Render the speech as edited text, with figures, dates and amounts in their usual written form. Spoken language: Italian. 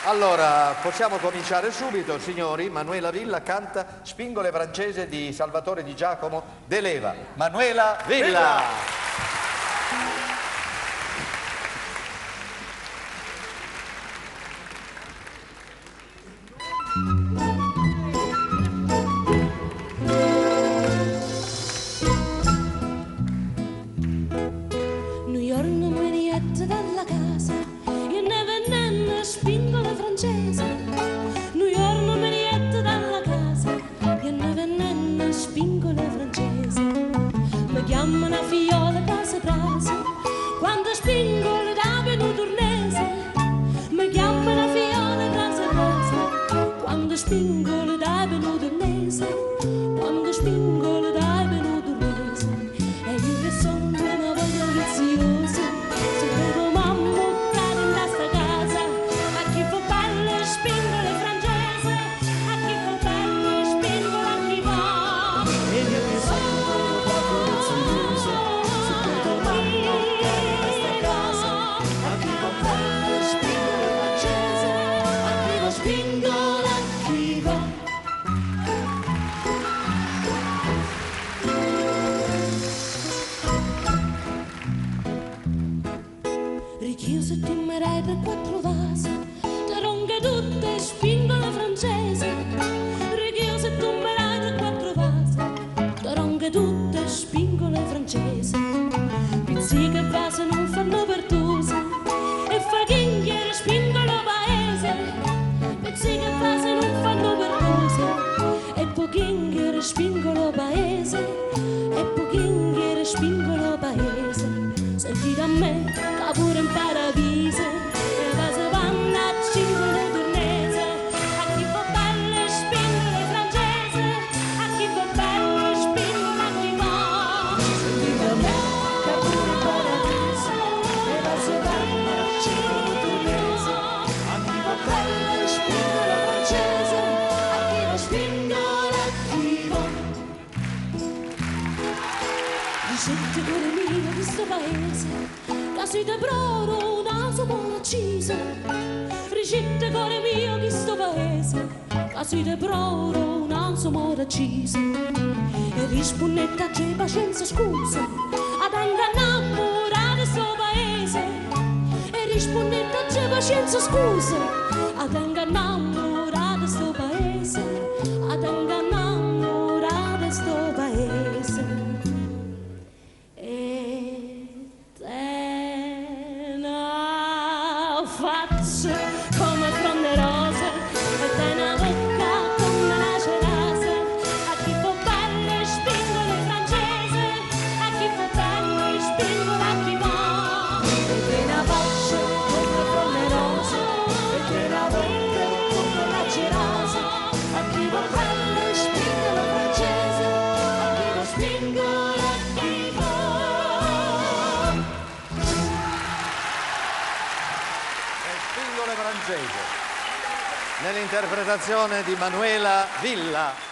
Allora, possiamo cominciare subito, signori. Manuela Villa canta Spingole francese di Salvatore Di Giacomo De Leva. Manuela Villa! New York non mi riette dalla casa, io ne venne spingola francese. New York non mi riette dalla casa, io ne venne spingola francese. Mi chiamano fiola casa frase, quando spingola da venuturnese. Mi chiamano fiola casa frase, quando spingola da venuturnese. Quando spingola da venuturnese. E io che sono una voglia viziosa, se devo mammucare in questa casa. A chi fa belle spingole francese, a chi fa belle spingole a chi va. E io che sono una voglia viziosa, se devo mammucare in questa casa. A chi fa belle spingole francese, a chi fa spingola a chi va. Richiuso e timmerei per 4 vasi, te ronghe tutte spingola francese. Richiuso e timmerei per 4 vasi, te ronghe tutte spingola francese. Pizzi che vasi non fanno pertuse, e fa chinghiere spingola paese. Pizzi che vasi non fanno pertuse, e pochinghiere spingola paese. E pochinghiere spingola paese. Sentite a me, che pure in paradiso, e vase vanno a cingolo turnese. A chi fa belle spingole francese, a chi fa belle spingole a chi va. Sentite a me, che pure in paradiso, e vase vanno a cingolo turnese. A chi fa belle spingole francese, a chi fa spingole a chi va. Dicete cuore mio di sto paese, che siete proprio una somora accisa. Dicete cuore mio di sto paese, che siete proprio una somora accisa. E rispondete a c'è pazienza scusa, ad ingannamorare sto paese. E rispondete a c'è pazienza scusa, ad ingannamorare sto paese. Ad ingannamorare sto paese. E te una faccia come fronde rose, e te una bocca come una cerasa. A chi fa belle spingole francese, a chi fa belle spingole a chi va. E te una faccia come fronde rose, e te una bocca come una cerasa. A chi fa belle spingole francese, a chi fa spingole a chi va. Spingole francese nell'interpretazione di Manuela Villa.